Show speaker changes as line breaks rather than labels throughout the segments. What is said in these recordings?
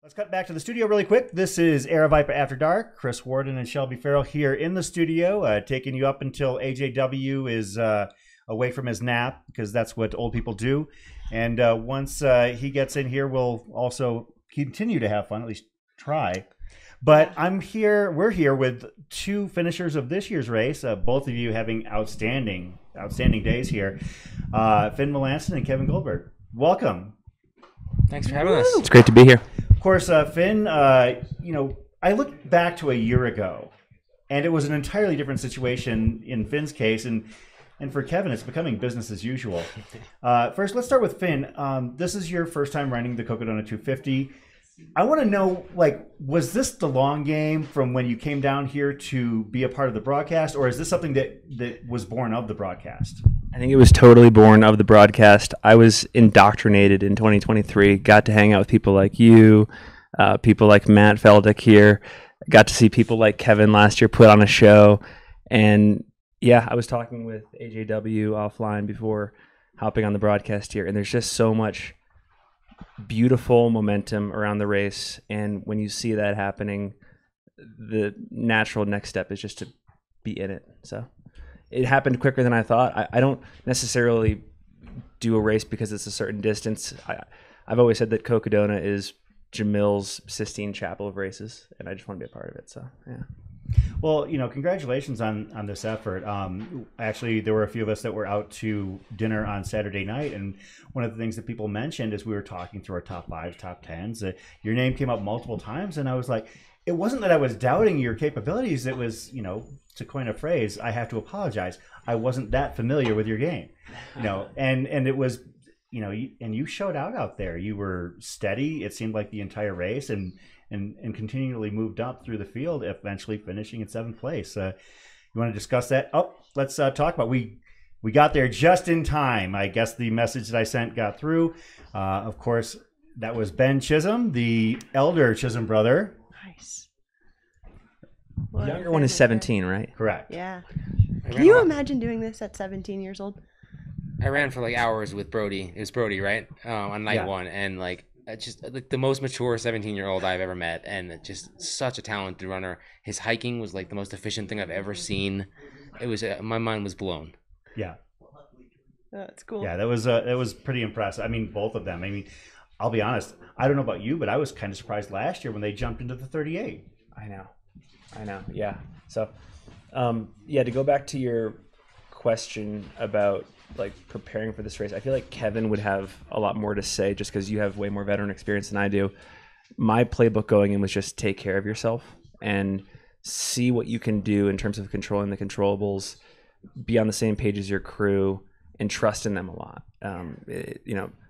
Let's cut back to the studio really quick. This is Air Viper After Dark. Chris Warden and Shelby Farrell here in the studio, taking you up until AJW is away from his nap, because that's what old people do. And once he gets in here, we'll also continue to have fun, at least try. But we're here with two finishers of this year's race, both of you having outstanding days here. Finn Melanson and Kevin Goldberg. Welcome.
Thanks for having us.
It's great to be here.
Of course, Finn, I look back to a year ago, and it was an entirely different situation in Finn's case, and for Kevin, it's becoming business as usual. First, let's start with Finn. This is your first time running the Cocodona 250. I want to know, was this the long game from when you came down here to be a part of the broadcast, or is this something that was born of the broadcast?
I think it was totally born of the broadcast. I was indoctrinated in 2023, got to hang out with people like you, people like Matt Feldick here, got to see people like Kevin last year put on a show. And yeah, I was talking with AJW offline before hopping on the broadcast here, and there's just so much beautiful momentum around the race. And when you see that happening, the natural next step is just to be in it. So it happened quicker than I thought. I don't necessarily do a race because it's a certain distance. I've always said that Cocodona is Jamil's Sistine Chapel of races, and I just want to be a part of it. So, yeah.
Well, congratulations on this effort. Actually, there were a few of us that were out to dinner on Saturday night, and one of the things that people mentioned as we were talking through our top 5s, top 10s, your name came up multiple times, and I was like, it wasn't that I was doubting your capabilities. It was, to coin a phrase, I have to apologize. I wasn't that familiar with your game, and it was, and you showed out there. You were steady. It seemed like the entire race, and continually moved up through the field, eventually finishing in 7th place. You want to discuss that? Oh, let's talk about. We got there just in time. I guess the message that I sent got through. Of course, that was Ben Chisholm, the elder Chisholm brother.
Nice.
The younger one is 17, right?
Correct.
Yeah. Can you imagine doing this at 17 years old?
I ran for hours with Brody. It was Brody, right? On night one, and just the most mature 17-year-old I've ever met, and just such a talented runner. His hiking was the most efficient thing I've ever seen. It was my mind was blown.
Yeah.
That's cool.
Yeah, that was pretty impressive. I mean, both of them. I mean, I'll be honest. I don't know about you, but I was kind of surprised last year when they jumped into the 38.
I know. Yeah. So, to go back to your question about preparing for this race, I feel like Kevin would have a lot more to say just because you have way more veteran experience than I do. My playbook going in was just take care of yourself and see what you can do in terms of controlling the controllables, be on the same page as your crew, and trust in them a lot.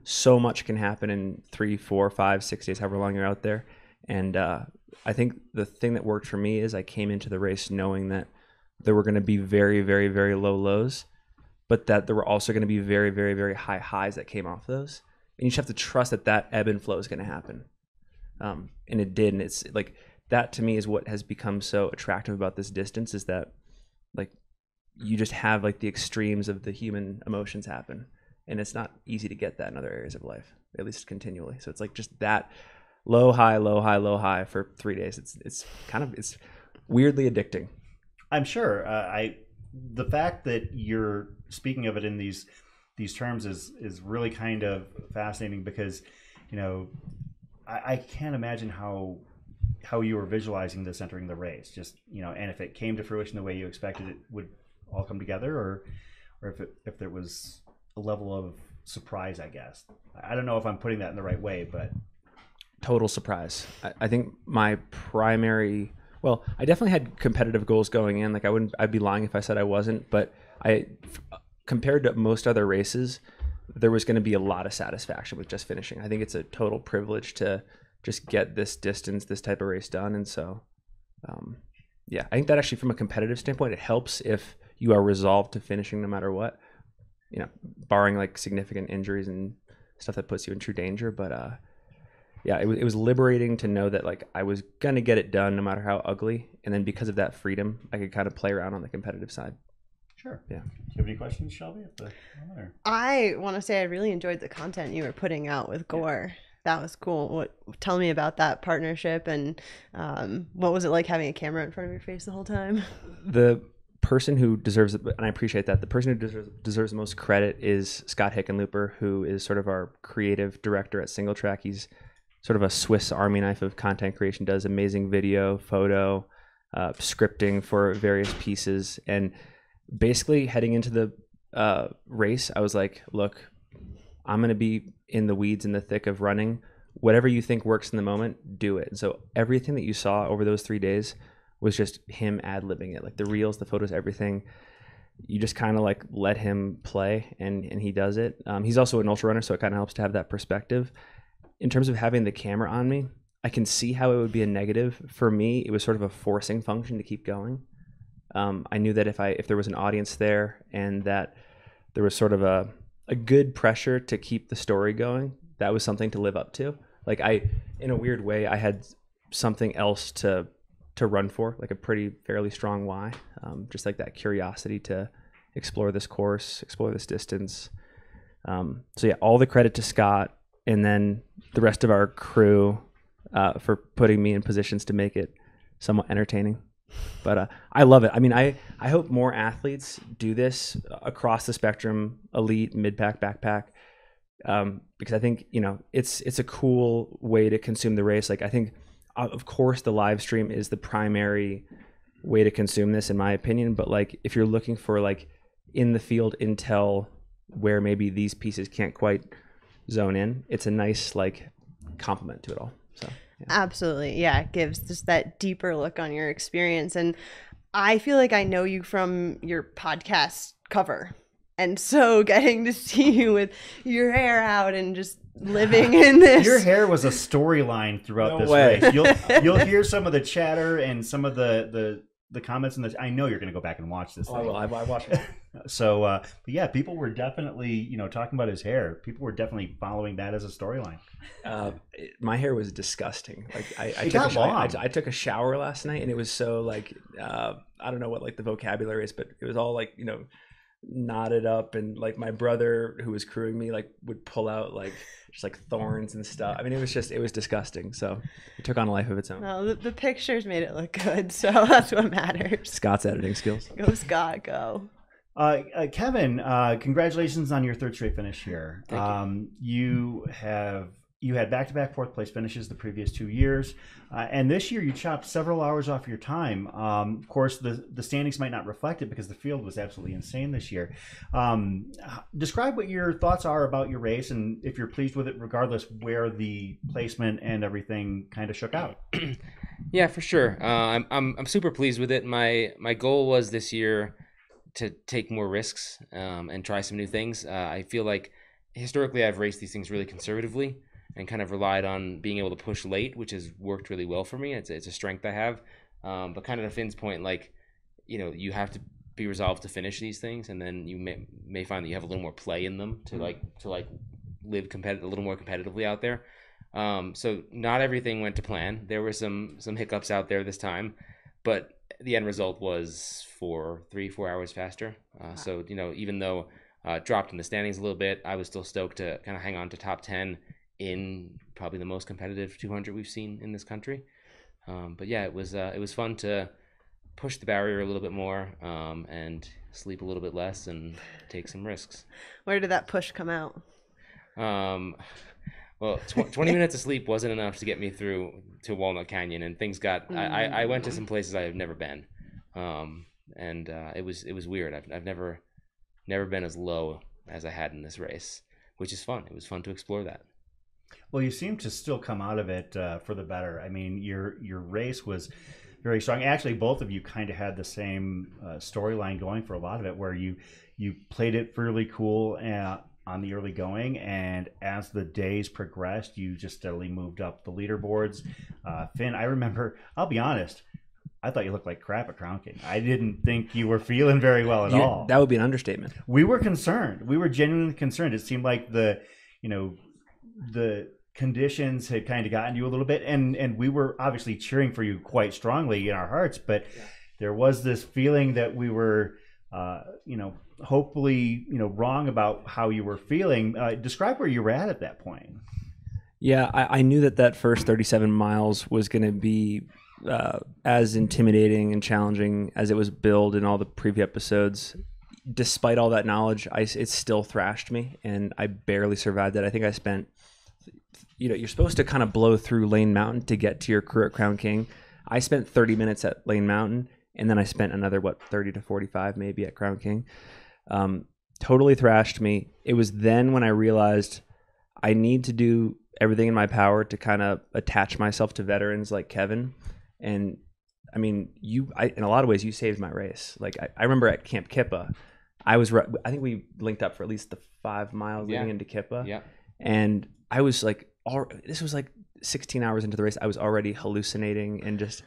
So much can happen in 3, 4, 5, 6 days, however long you're out there. And I think the thing that worked for me is I came into the race knowing that there were going to be very, very, very low lows, but that there were also going to be very, very, very high highs that came off those. And you just have to trust that ebb and flow is going to happen. And it did. And it's that to me is what has become so attractive about this distance, is that you just have the extremes of the human emotions happen. And it's not easy to get that in other areas of life, at least continually. So it's just that low, high, low, high, low, high for 3 days. It's weirdly addicting.
I'm sure. The fact that you're speaking of it in these terms is really kind of fascinating, because I can't imagine how you were visualizing this entering the race. Just and if it came to fruition the way you expected, it would all come together, or if there was a level of surprise, I guess. I don't know if I'm putting that in the right way, but
total surprise. I think my primary. Well, I definitely had competitive goals going in. I'd be lying if I said I wasn't, but compared to most other races, there was going to be a lot of satisfaction with just finishing. I think it's a total privilege to just get this distance, this type of race done. And so, I think that actually from a competitive standpoint, it helps if you are resolved to finishing no matter what, barring significant injuries and stuff that puts you in true danger. But, it was liberating to know that I was gonna get it done no matter how ugly, and then because of that freedom, I could kind of play around on the competitive side.
Sure.
Yeah.
Do you have any questions, Shelby?
I want to say I really enjoyed the content you were putting out with Gore. That was cool. Tell me about that partnership, and what was it like having a camera in front of your face the whole time?
The person who deserves it, and I appreciate that, the person who deserves the most credit is Scott Hickenlooper, who is sort of our creative director at Single Track. He's sort of a Swiss Army knife of content creation, does amazing video, photo, scripting for various pieces. And basically heading into the race, I was like, look, I'm going to be in the weeds, in the thick of running. Whatever you think works in the moment, do it. And so everything that you saw over those 3 days was just him ad-libbing it. Like the reels, the photos, everything. You just kind of like let him play, and he does it. He's also an ultra runner, so it kind of helps to have that perspective. In terms of having the camera on me, I can see how it would be a negative. For me, it was sort of a forcing function to keep going. I knew that if there was an audience there and that there was sort of a good pressure to keep the story going, that was something to live up to. Like in a weird way, I had something else to run for, like a fairly strong why. Just like that curiosity to explore this course, explore this distance. So yeah, all the credit to Scott and then the rest of our crew for putting me in positions to make it somewhat entertaining. But I love it. I mean, I hope more athletes do this across the spectrum, elite, mid-pack, backpack, because I think, it's a cool way to consume the race. Like I think, of course, the live stream is the primary way to consume this, in my opinion. But like, if you're looking for like in the field intel where maybe these pieces can't quite zone in, it's a nice like complement to it all. So yeah.
Absolutely. Yeah. It gives just that deeper look on your experience. And I feel like I know you from your podcast cover. And so getting to see you with your hair out and just living in this.
Your hair was a storyline throughout this race. You'll hear some of the chatter and some of the comments in this. I know you're going to go back and watch this thing.
I will. I watch it.
So, but yeah, people were definitely, talking about his hair. People were definitely following that as a storyline.
My hair was disgusting. Like I took a shower last night, and it was so like I don't know what like the vocabulary is, but it was all like knotted up, and like my brother who was crewing me like would pull out like just like thorns and stuff. I mean, it was disgusting. So it took on a life of its own.
Well, the pictures made it look good, so that's what matters.
Scott's editing skills.
Go Scott, go.
Kevin, congratulations on your third straight finish here.
Thank
you had back-to-back fourth place finishes the previous 2 years, and this year you chopped several hours off your time. Of course, the standings might not reflect it because the field was absolutely insane this year. Describe what your thoughts are about your race, and if you're pleased with it, regardless where the placement and everything kind of shook out.
Yeah, for sure. I'm super pleased with it. My goal was this year to take more risks and try some new things. I feel like historically I've raced these things really conservatively and kind of relied on being able to push late, which has worked really well for me. It's a strength I have. But kind of to Finn's point, like, you have to be resolved to finish these things, and then you may find that you have a little more play in them to live a little more competitively out there. So not everything went to plan. There were some hiccups out there this time, but the end result was 3-4 hours faster. So even though dropped in the standings a little bit, I was still stoked to kind of hang on to top 10 in probably the most competitive 200 we've seen in this country. But yeah, it was fun to push the barrier a little bit more and sleep a little bit less and take some risks.
Where did that push come out?
Well, 20 minutes of sleep wasn't enough to get me through to Walnut Canyon, and things got. I went to some places I have never been, and it was weird. I've never been as low as I had in this race, which is fun. It was fun to explore that.
Well, you seem to still come out of it for the better. I mean, your race was very strong. Actually, both of you kind of had the same storyline going for a lot of it, where you played it fairly cool on the early going, and as the days progressed, you just steadily moved up the leaderboards. Finn, I remember, I'll be honest, I thought you looked like crap at Crown King. I didn't think you were feeling very well at all.
That would be an understatement.
We were concerned. We were genuinely concerned. It seemed like the conditions had kind of gotten you a little bit, and we were obviously cheering for you quite strongly in our hearts, but there was this feeling that we were hopefully wrong about how you were feeling. Describe where you were at that point.
Yeah, I knew that first 37 miles was going to be as intimidating and challenging as it was billed in all the preview episodes. Despite all that knowledge, it still thrashed me, and I barely survived that. I think I spent, you're supposed to kind of blow through Lane Mountain to get to your crew at Crown King. I spent 30 minutes at Lane Mountain, and then I spent another, 30 to 45 maybe at Crown King. Totally thrashed me. It was then when I realized I need to do everything in my power to kind of attach myself to veterans like Kevin. And I mean, in a lot of ways, you saved my race. Like I remember at Camp Kippa, I think we linked up for at least the 5 miles leading into Kippa.
Yeah.
And I was like, this was like 16 hours into the race. I was already hallucinating and just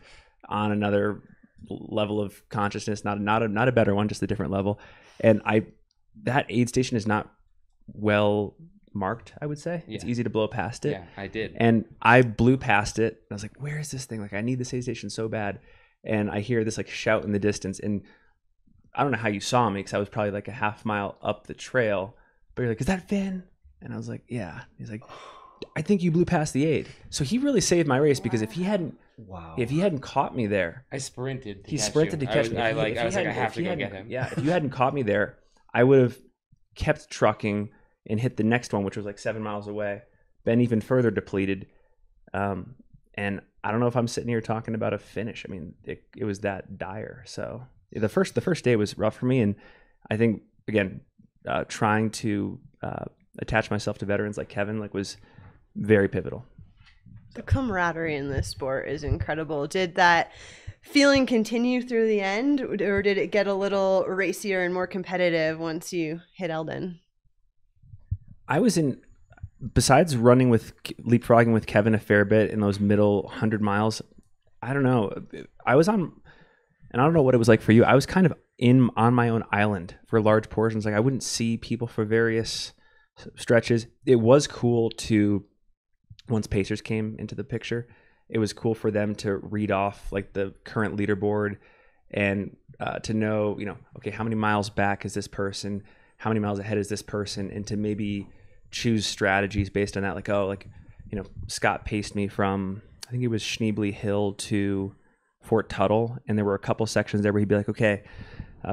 on another level of consciousness, not a better one, just a different level. And that aid station is not well marked, I would say. It's easy to blow past it.
Yeah, I did.
And I blew past it. I was like, where is this thing? Like, I need this aid station so bad. And I hear this like shout in the distance. And I don't know how you saw me because I was probably like a half mile up the trail. But you're like, is that Finn? And I was like, yeah. He's like, I think you blew past the aid. So he really saved my race because if he hadn't caught me there,
I sprinted.
He sprinted to catch me.
I was like, I have to go get him.
Yeah, if you hadn't caught me there, I would have kept trucking and hit the next one, which was like 7 miles away, been even further depleted. And I don't know if I'm sitting here talking about a finish. I mean, it was that dire. So the first day was rough for me, and I think again, trying to attach myself to veterans like Kevin was very pivotal.
The camaraderie in this sport is incredible. Did that feeling continue through the end, or did it get a little racier and more competitive once you hit Eldon?
I was besides leapfrogging with Kevin a fair bit in those middle 100 miles, I don't know. I was on, and I don't know what it was like for you. I was kind of on my own island for large portions. Like I wouldn't see people for various stretches. It was cool to, once Pacers came into the picture, it was cool for them to read off like the current leaderboard and to know, okay, how many miles back is this person? How many miles ahead is this person? And to maybe choose strategies based on that. Scott paced me from, I think it was Schneebly Hill to Fort Tuttle. And there were a couple sections there where he'd be like, okay,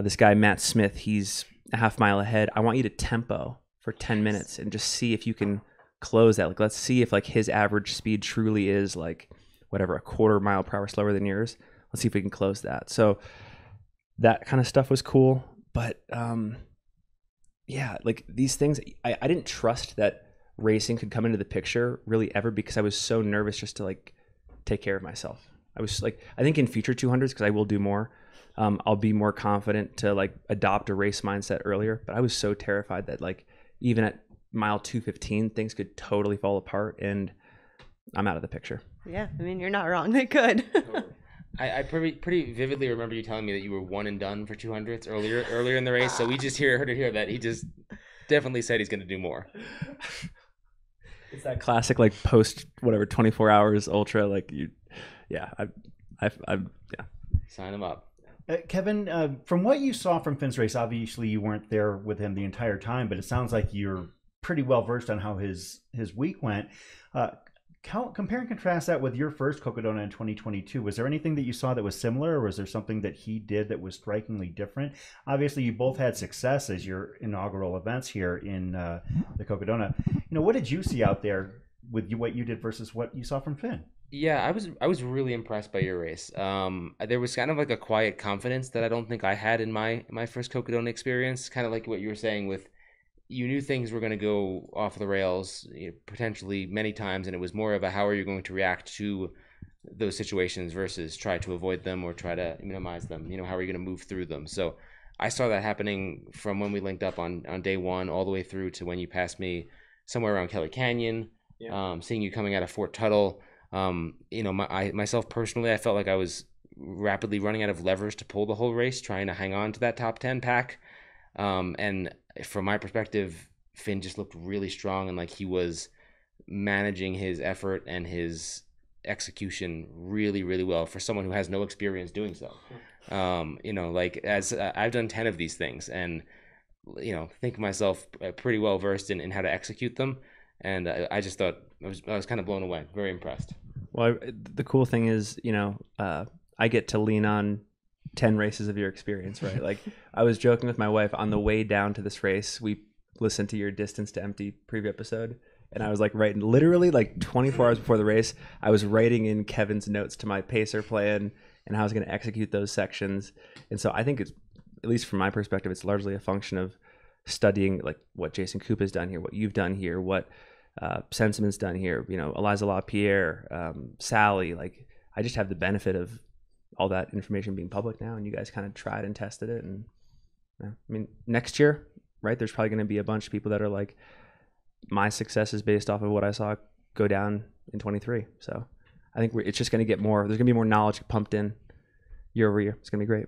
this guy, Matt Smith, he's a half mile ahead. I want you to tempo for 10 minutes and just see if you can close that. Like, let's see if his average speed truly is a quarter mile per hour slower than yours. Let's see if we can close that. So that kind of stuff was cool. But these things, I didn't trust that racing could come into the picture really ever because I was so nervous just to take care of myself. I was I think in future 200s, because I will do more, I'll be more confident to adopt a race mindset earlier. But I was so terrified that even at mile 215, things could totally fall apart, and I'm out of the picture.
Yeah, I mean, you're not wrong. They could.
I pretty vividly remember you telling me that you were one and done for 200s earlier in the race. So we just heard that he just definitely said he's going to do more.
It's that classic post 24 hours ultra
Sign him up.
Kevin, from what you saw from Finn's race, obviously you weren't there with him the entire time, but it sounds like you're pretty well versed on how his week went. Compare and contrast that with your first Cocodona in 2022. Was there anything that you saw that was similar, or was there something that he did that was strikingly different? Obviously, you both had success as your inaugural events here in the Cocodona. What did you see out there with what you did versus what you saw from Finn?
Yeah, I was really impressed by your race. There was kind of a quiet confidence that I don't think I had in my first Cocodona experience. Kind of like what you were saying with, you knew things were going to go off the rails, potentially many times, and it was more of a how are you going to react to those situations versus try to avoid them or try to minimize them. How are you going to move through them? So I saw that happening from when we linked up on day one all the way through to when you passed me somewhere around Kelly Canyon. Yeah. Seeing you coming out of Fort Tuttle. Myself personally, I felt like I was rapidly running out of levers to pull the whole race, trying to hang on to that top 10 pack. And from my perspective, Finn just looked really strong and he was managing his effort and his execution really, really well for someone who has no experience doing so. As I've done 10 of these things and, think myself pretty well versed in how to execute them. And I just thought I was kind of blown away, very impressed.
Well, the cool thing is, I get to lean on 10 races of your experience, right? Like I was joking with my wife on the way down to this race. We listened to your Distance to Empty preview episode, and I was like writing literally like 24 hours before the race. I was writing in Kevin's notes to my pacer plan and how I was going to execute those sections. And so I think it's, at least from my perspective, it's largely a function of studying like what Jason Koop has done here, what you've done here, what Sensiman's done here, Eliza LaPierre, Sally. Like I just have the benefit of all that information being public now, and you guys kind of tried and tested it. And I mean, next year, right, there's probably going to be a bunch of people that are like, my success is based off of what I saw go down in 23. So I think it's just going to get more, there's going to be more knowledge pumped in year over year. It's going to be great.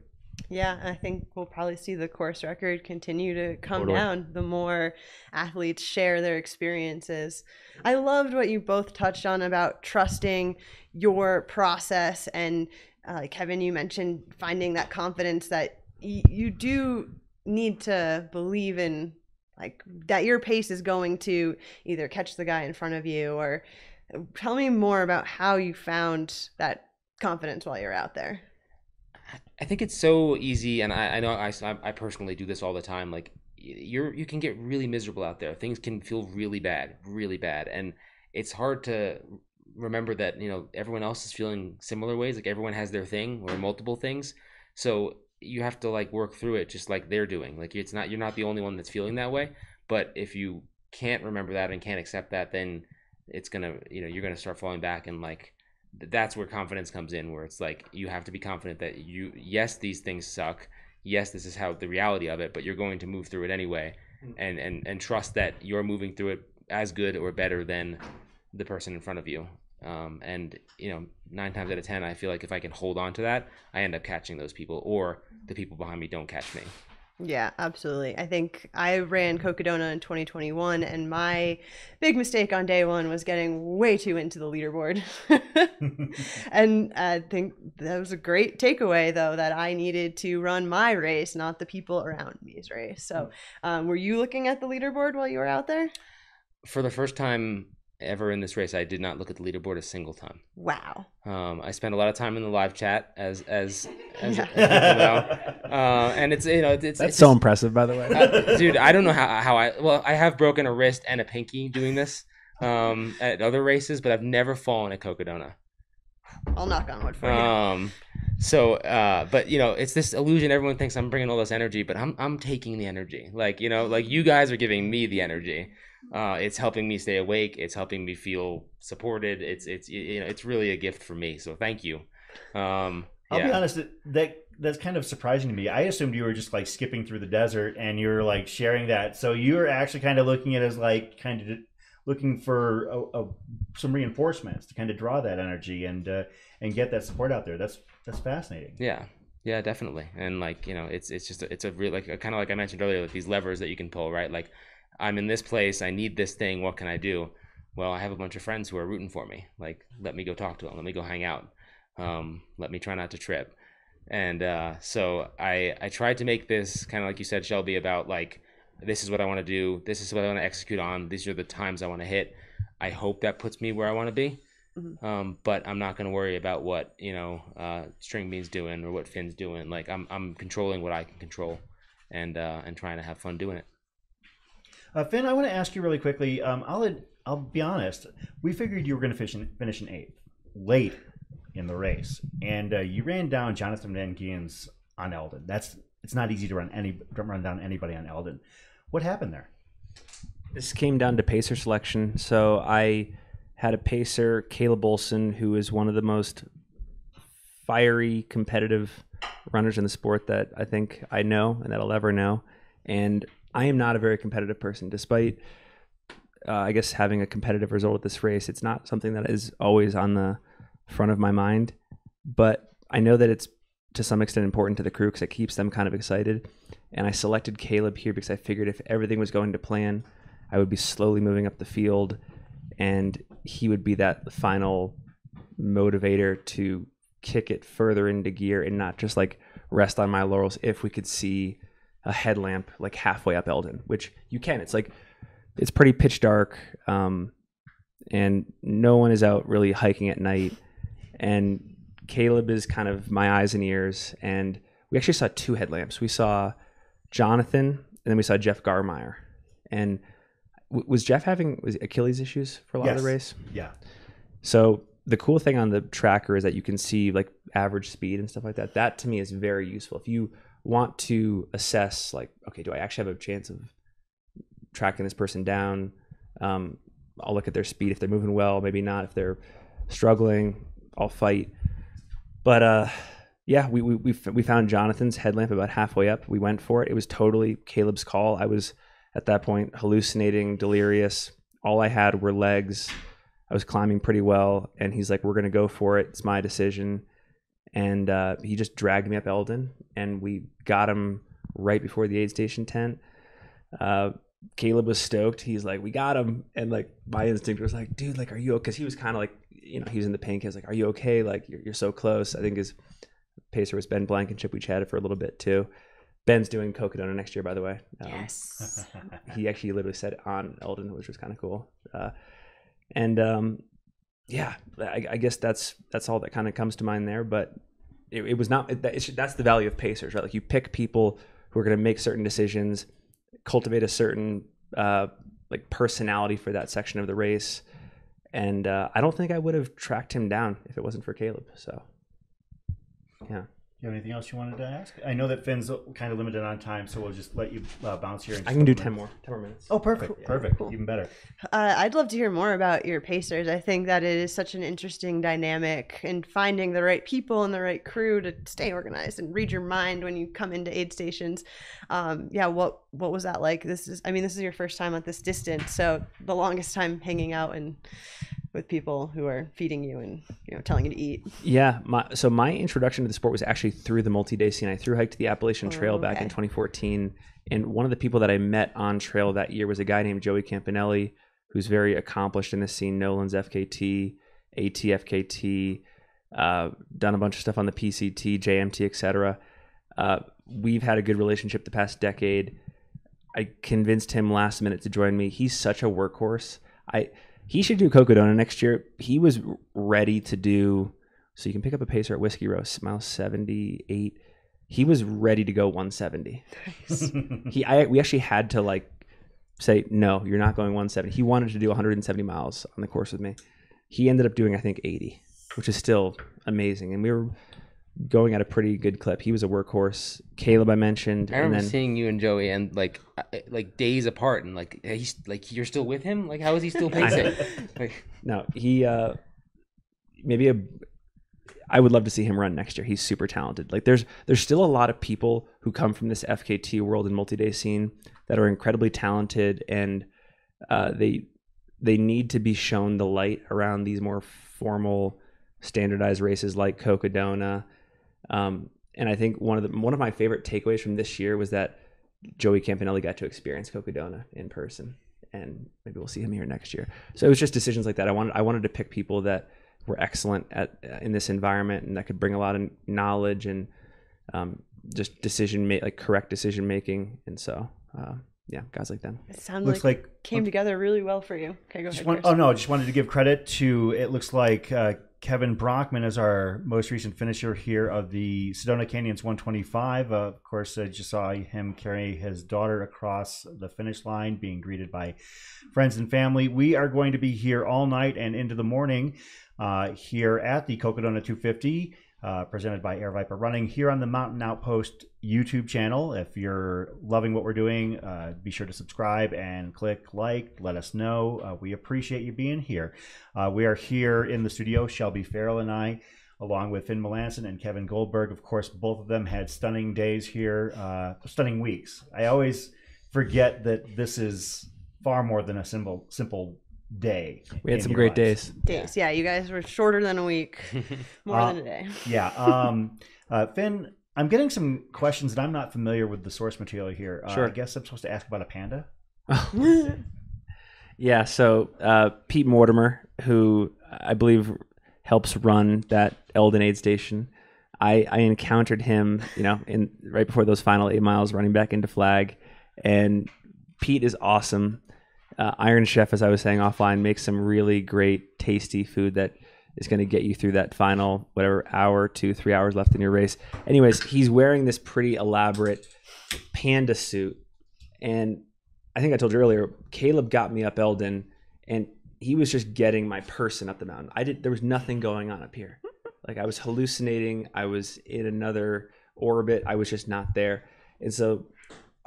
Yeah, I think we'll probably see the course record continue to come
Totally.
down the more athletes share their experiences. I loved what you both touched on about trusting your process. And Kevin, you mentioned finding that confidence that you do need to believe in, like that your pace is going to either catch the guy in front of you. Or tell me more about how you found that confidence while you're out there.
I think it's so easy, and I know I personally do this all the time. Like you can get really miserable out there. Things can feel really bad, and it's hard to remember that everyone else is feeling similar ways. Like everyone has their thing or multiple things, so you have to like work through it just like they're doing. Like you're not the only one that's feeling that way. But if you can't remember that and can't accept that, then it's gonna you're gonna start falling back, and like that's where confidence comes in, where it's like you have to be confident that yes, these things suck, yes, this is how the reality of it, but you're going to move through it anyway, and trust that you're moving through it as good or better than the person in front of you. And 9 times out of 10, I feel like if I can hold on to that, I end up catching those people, or the people behind me don't catch me.
Yeah, absolutely. I think I ran Cocodona in 2021, and my big mistake on day one was getting way too into the leaderboard. And I think that was a great takeaway, though, that I needed to run my race, not the people around me's race. So were you looking at the leaderboard while you were out there?
For the first time ever in this race, I did not look at the leaderboard a single time.
Wow.
I spent a lot of time in the live chat as people know. And it's
so impressive, by the way.
Dude, I don't know how I have broken a wrist and a pinky doing this at other races, but I've never fallen at Cocodona.
I'll knock on wood for you.
But it's this illusion. Everyone thinks I'm bringing all this energy, but I'm taking the energy. Like you guys are giving me the energy. It's helping me stay awake. It's helping me feel supported. It's really a gift for me. So thank you.
I'll be honest, that's kind of surprising to me. I assumed you were just like skipping through the desert and you're like sharing that. So you're actually kind of looking at it as like kind of looking for some reinforcements to kind of draw that energy and get that support out there. That's fascinating.
Yeah, definitely. And like it's a real, like kind of like I mentioned earlier, like these levers that you can pull, right? Like I'm in this place, I need this thing, what can I do? Well, I have a bunch of friends who are rooting for me. Like, let me go talk to them, let me go hang out, let me try not to trip. And so I tried to make this kind of like you said, Shelby, about like, this is what I want to do, this is what I want to execute on, these are the times I want to hit. I hope that puts me where I want to be. Mm-hmm. But I'm not going to worry about what String Bean's doing or what Finn's doing. Like I'm controlling what I can control, and trying to have fun doing it.
Finn, I want to ask you really quickly. I'll be honest. We figured you were going to finish in 8th, late in the race, and you ran down Jonathan Van Gien's on Eldon. It's not easy to run down anybody on Eldon. What happened there?
This came down to pacer selection. So I had a pacer, Caleb Olson, who is one of the most fiery, competitive runners in the sport that I think I know and that I'll ever know. And I am not a very competitive person, despite, I guess, having a competitive result at this race. It's not something that is always on the front of my mind, but I know that it's to some extent important to the crew because it keeps them kind of excited. And I selected Caleb here because I figured if everything was going to plan, I would be slowly moving up the field, and he would be that final motivator to kick it further into gear and not just like rest on my laurels if we could see a headlamp like halfway up Eldon, which you can. It's like it's pretty pitch dark, and no one is out really hiking at night. And Caleb is kind of my eyes and ears. And we actually saw 2 headlamps. We saw Jonathan, and then we saw Jeff Garmeyer. And was Jeff having Achilles issues for a lot of the race?
Yeah.
So the cool thing on the tracker is that you can see like average speed and stuff like that. That to me is very useful. If you want to assess like, okay, do I actually have a chance of tracking this person down? I'll look at their speed. If they're moving well, maybe not. If they're struggling, I'll fight. But yeah, we found Jonathan's headlamp about halfway up. We went for it. It was totally Caleb's call. I was at that point hallucinating, delirious. All I had were legs. I was climbing pretty well, and he's like, "We're gonna go for it. It's my decision." And he just dragged me up Eldon, and we got him right before the aid station tent. Caleb was stoked. He's like, "We got him," and like my instinct was like, "Dude, like, are you okay?" Because he was kind of like, he was in the pain case. Like, "Are you okay? Like, you're so close." I think his pacer was Ben Blankenship. We chatted for a little bit too. Ben's doing Cocodona next year, by the way.
Yes.
He actually literally said it on Eldon, which was kind of cool. Yeah, I guess that's all that kind of comes to mind there. But it was not. That's the value of pacers, right? Like you pick people who are going to make certain decisions, cultivate a certain like personality for that section of the race. And I don't think I would have tracked him down if it wasn't for Caleb. So, yeah.
You have anything else you wanted to ask? I know that Finn's kind of limited on time, so we'll just let you bounce here.
I can do 10 more minutes.
Oh, perfect.
Cool.
Perfect.
Cool.
Even better.
I'd love to hear more about your pacers. I think that it is such an interesting dynamic in finding the right people and the right crew to stay organized and read your mind when you come into aid stations. Yeah, what was that like? This is your first time at this distance, so the longest time hanging out and with people who are feeding you and telling you to eat.
Yeah, my introduction to the sport was actually through the multi-day scene. I through hiked the Appalachian Trail back in 2014, and one of the people that I met on trail that year was a guy named Joey Campanelli, who's very accomplished in the scene. Nolan's FKT, ATFKT, done a bunch of stuff on the PCT, JMT, etc. We've had a good relationship the past decade. I convinced him last minute to join me. He's such a workhorse. He should do Cocodona next year. He was ready to do, so you can pick up a pacer at Whiskey Roast, mile 78. He was ready to go 170.
Nice.
We actually had to like say, no, you're not going 170. He wanted to do 170 miles on the course with me. He ended up doing, I think, 80, which is still amazing. And we were going at a pretty good clip. He was a workhorse. Caleb, I mentioned.
I remember seeing you and Joey and like days apart, and like he's like, you're still with him. Like, how is he still pacing?
No, he I would love to see him run next year. He's super talented. Like there's still a lot of people who come from this FKT world and multi-day scene that are incredibly talented, and they need to be shown the light around these more formal, standardized races like Cocodona. And I think one of my favorite takeaways from this year was that Joey Campanelli got to experience Cocodona in person, and maybe we'll see him here next year. So it was just decisions like that. I wanted to pick people that were excellent in this environment and that could bring a lot of knowledge and just correct decision making. And so yeah, guys like them.
It sounds like came together really well for you. Okay, go ahead.
Just wanted to give credit to, it looks like Kevin Brockman is our most recent finisher here of the Sedona Canyons 125. Of course, I just saw him carry his daughter across the finish line, being greeted by friends and family. We are going to be here all night and into the morning here at the Cocodona 250, presented by Air Viper Running, here on the Mountain Outpost YouTube channel. If you're loving what we're doing, be sure to subscribe and click like. Let us know. We appreciate you being here. We are here in the studio, Shelby Farrell and I, along with Finn Melanson and Kevin Goldberg. Of course, both of them had stunning days here, stunning weeks. I always forget that this is far more than a simple day.
We had some great days.
Yeah, you guys were shorter than a week, more than a day.
Yeah. Finn, I'm getting some questions that I'm not familiar with the source material here.
Sure.
I guess I'm supposed to ask about a panda.
Yeah. So Pete Mortimer, who I believe helps run that Eldon aid station, I encountered him, in right before those final 8 miles running back into Flag, and Pete is awesome. Iron Chef, as I was saying offline, makes some really great, tasty food that is going to get you through that final, whatever, hour, 2-3 hours left in your race. Anyways, he's wearing this pretty elaborate panda suit. And I think I told you earlier, Caleb got me up Eldon, and he was just getting my person up the mountain. There was nothing going on up here. Like, I was hallucinating. I was in another orbit. I was just not there. And so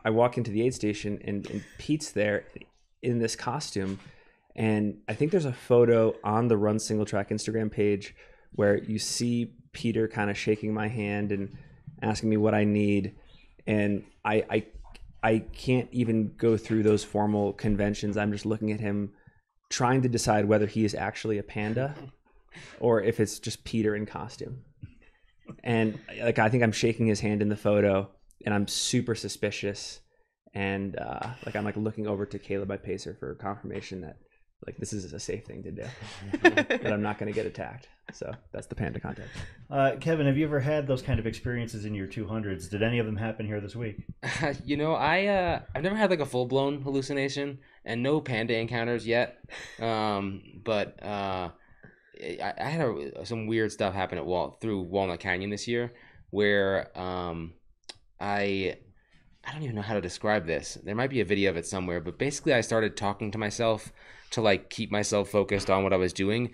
I walk into the aid station, and Pete's there in this costume. And I think there's a photo on the Run Single Track Instagram page where you see Peter kind of shaking my hand and asking me what I need. And I can't even go through those formal conventions. I'm just looking at him trying to decide whether he is actually a panda or if it's just Peter in costume. And like, I think I'm shaking his hand in the photo, and I'm super suspicious. And like, I'm like looking over to Caleb, my pacer, for confirmation that like this is a safe thing to do, that I'm not going to get attacked. So that's the panda contact.
Kevin, have you ever had those kind of experiences in your 200s? Did any of them happen here this week?
I've never had like a full blown hallucination, and no panda encounters yet. But I had some weird stuff happen through Walnut Canyon this year, where I don't even know how to describe this. There might be a video of it somewhere, but basically I started talking to myself to like keep myself focused on what I was doing,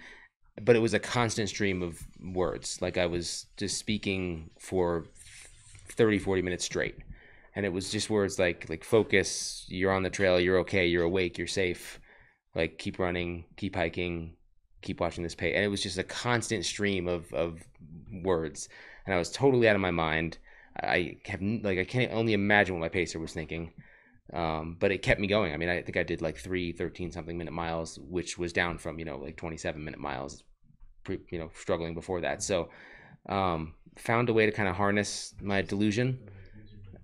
but it was a constant stream of words. Like, I was just speaking for 30-40 minutes straight, and it was just words like focus, you're on the trail, you're okay, you're awake, you're safe, like keep running, keep hiking, keep watching this pace. And it was just a constant stream of words, and I was totally out of my mind. I can't only imagine what my pacer was thinking. But it kept me going. I mean, I think I did like 13 something minute miles, which was down from, like 27 minute miles, struggling before that. So, found a way to kind of harness my delusion.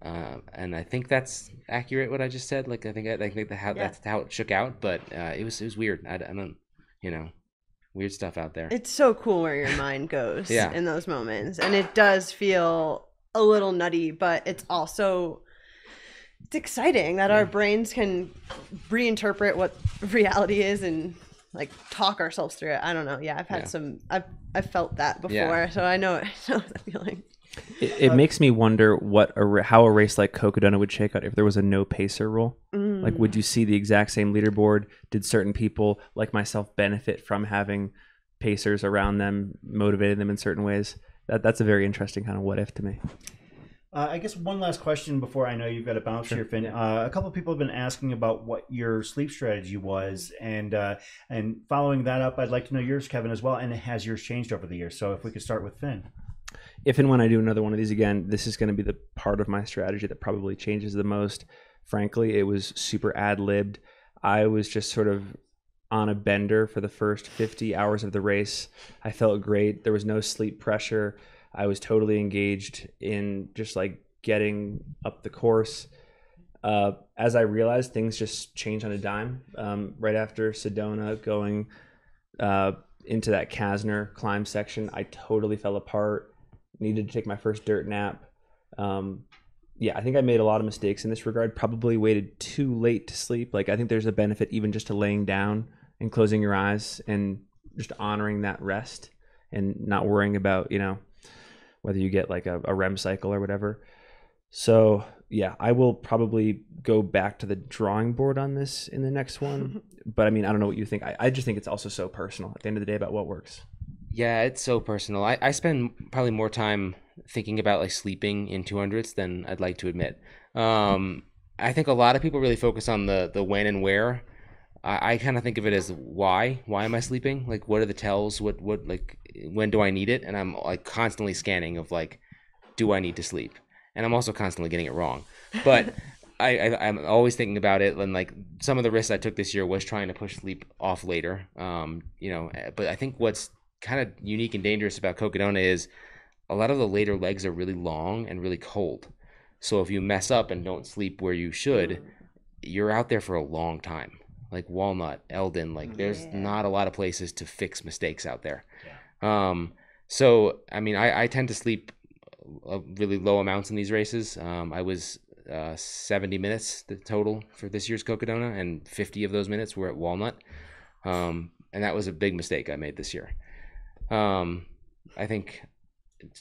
And I think that's accurate what I just said. Like, I think that's how it shook out, but, it was weird. I don't, weird stuff out there.
It's so cool where your mind goes
Yeah.
in those moments. And it does feel a little nutty, but it's exciting that our brains can reinterpret what reality is and like talk ourselves through it. I don't know. Yeah, I've had I've felt that before, so I know that feeling.
It makes me wonder how a race like Cocodona would shake out if there was a no pacer rule. Like, would you see the exact same leaderboard? Did certain people like myself benefit from having pacers around them, motivating them in certain ways? That's a very interesting kind of what if to me.
I guess one last question before I know you've got to bounce here, Finn. A couple of people have been asking about what your sleep strategy was, and following that up, I'd like to know yours, Kevin, as well. And has yours changed over the years? So if we could start with Finn.
If and when I do another one of these again, this is going to be the part of my strategy that probably changes the most. Frankly, it was super ad-libbed. I was just sort of on a bender for the first 50 hours of the race. I felt great. There was no sleep pressure. I was totally engaged in just like getting up the course. As I realized, things just changed on a dime. Right after Sedona, going into that Kasner climb section, I totally fell apart. Needed to take my first dirt nap. I think I made a lot of mistakes in this regard. Probably waited too late to sleep. Like, I think there's a benefit even just to laying down and closing your eyes and just honoring that rest and not worrying about, whether you get like a REM cycle or whatever. So yeah, I will probably go back to the drawing board on this in the next one. But I mean, I don't know what you think. I just think it's also so personal at the end of the day about what works.
Yeah, it's so personal. I spend probably more time thinking about like sleeping in 200s than I'd like to admit. I think a lot of people really focus on the when and where. I kind of think of it as why am I sleeping? Like, what are the tells? What like, when do I need it? And I'm like constantly scanning of like, do I need to sleep? And I'm also constantly getting it wrong. But I'm always thinking about it. And like, some of the risks I took this year was trying to push sleep off later. But I think what's kind of unique and dangerous about Cocodona is a lot of the later legs are really long and really cold. So if you mess up and don't sleep where you should, you're out there for a long time. Like Walnut, Eldon, like there's not a lot of places to fix mistakes out there. So, I mean, I tend to sleep really low amounts in these races. I was 70 minutes the total for this year's Cocodona, and 50 of those minutes were at Walnut. And that was a big mistake I made this year. I think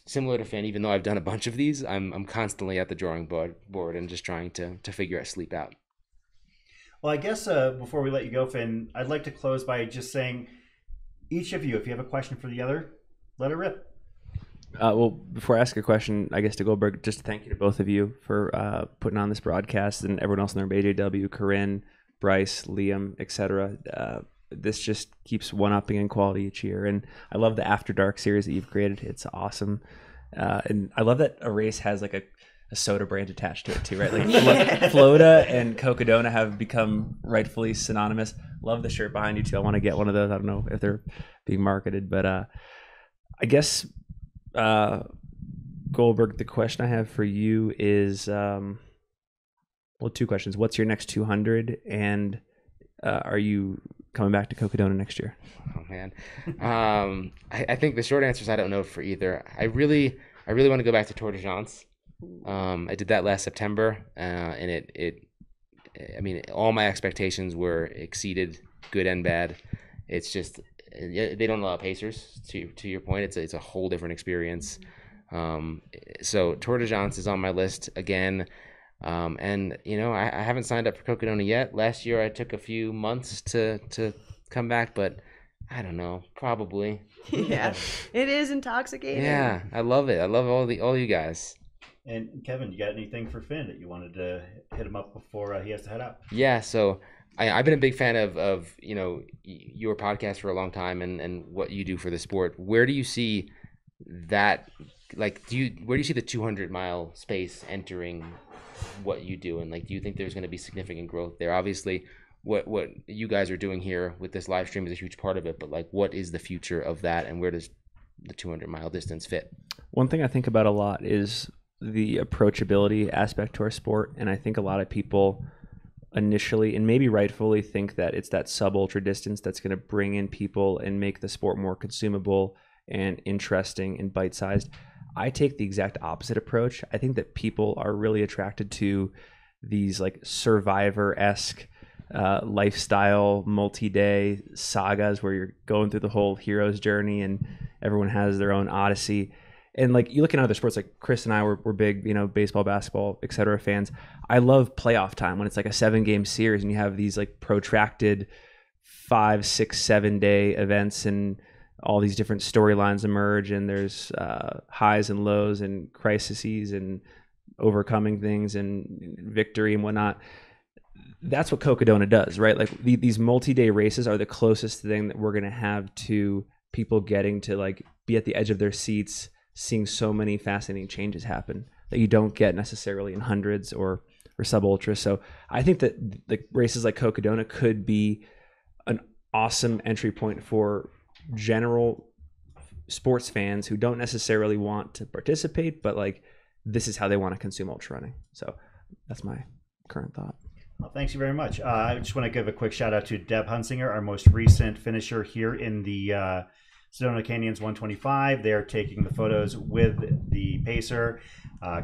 similar to Finn, even though I've done a bunch of these, I'm constantly at the drawing board and just trying to figure out sleep out.
Well, I guess before we let you go, Finn, I'd like to close by just saying, each of you, if you have a question for the other, let it rip.
Well, before I ask a question, I guess to Goldberg, just thank you to both of you for putting on this broadcast, and everyone else in there, AJW, Corinne, Bryce, Liam, etc. This just keeps one-upping in quality each year, and I love the After Dark series that you've created. It's awesome, and I love that a race has like a soda brand attached to it too, right? Like Floda and Cocodona have become rightfully synonymous. Love the shirt behind you too. I want to get one of those. I don't know if they're being marketed, but I guess Goldberg, the question I have for you is, well, two questions. What's your next 200, and are you coming back to Cocodona next year?
Oh man, I think the short answer is I don't know for either. I really want to go back to Tour de France. I did that last September, and I mean, all my expectations were exceeded, good and bad. It's just they don't allow pacers. To your point, it's a whole different experience. So Tour de France is on my list again. And you know, I haven't signed up for Cocodona yet. Last year I took a few months to come back, but I don't know, probably.
Yeah, it is intoxicating.
Yeah, I love it. I love all you guys.
And Kevin, you got anything for Finn that you wanted to hit him up before he has to head out?
Yeah, so I've been a big fan of you know, your podcast for a long time, and what you do for the sport. Where do you see that? Like, where do you see the 200-mile space entering what you do, and like, do you think there's going to be significant growth there? Obviously, what you guys are doing here with this live stream is a huge part of it, but like, what is the future of that, and where does the 200-mile distance fit?
One thing I think about a lot is the approachability aspect to our sport, and I think a lot of people initially, and maybe rightfully, think that it's that sub-ultra distance that's going to bring in people and make the sport more consumable and interesting and bite-sized. I take the exact opposite approach. I think that people are really attracted to these like Survivor-esque lifestyle multi-day sagas where you're going through the whole hero's journey and everyone has their own odyssey. And like, you look at other sports, like Chris and I were big, you know, baseball, basketball, et cetera fans. I love playoff time when it's like a 7-game series and you have these like protracted 5, 6, 7 day events, and all these different storylines emerge, and there's highs and lows and crises and overcoming things and victory and whatnot. That's what Cocodona does, right? Like these multi-day races are the closest thing that we're going to have to people getting to like be at the edge of their seats, seeing so many fascinating changes happen that you don't get necessarily in hundreds or sub ultra. So I think that the races like Cocodona could be an awesome entry point for general sports fans who don't necessarily want to participate, but like, this is how they want to consume ultra running. So that's my current thought.
Well, thanks you very much. I just want to give a quick shout out to Deb Hunsinger, our most recent finisher here in the Sedona Canyons 125. They are taking the photos with the pacer.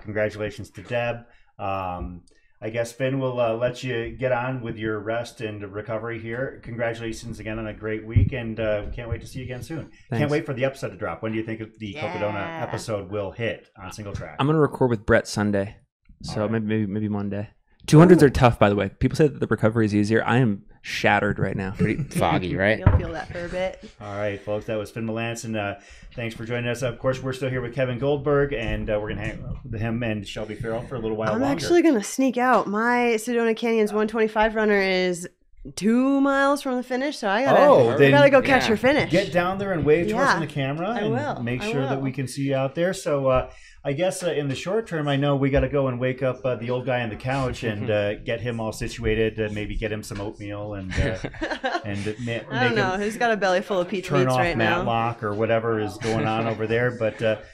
Congratulations to Deb. I guess Finn will let you get on with your rest and recovery here. Congratulations again on a great week, and we can't wait to see you again soon.
Thanks.
Can't wait for the episode to drop. When do you think the Cocodona episode will hit on single track?
I'm going to record with Brett Sunday, so
All right.
maybe Monday. 200s are tough, by the way. People say that the recovery is easier. I am shattered right now.
Pretty foggy, right?
You'll feel that for a bit.
All right, folks, that was Finn Melanson. Thanks for joining us. Of course, we're still here with Kevin Goldberg, and we're going to hang out with him and Shelby Farrell for a little while
I'm
longer.
actually going to sneak out. My Sedona Canyons 125 runner is 2 miles from the finish, so I gotta go catch her finish.
Get down there and wave to us
Yeah,
on the camera,
I
and
will.
make
I
sure that
will.
we can see you out there. So I guess in the short term, I know we got to go and wake up the old guy on the couch and get him all situated, maybe get him some oatmeal and make
I don't know.
him
Who's got a belly full of pizza
turn
meats
off
right now?
Matlock or whatever is going on over there. But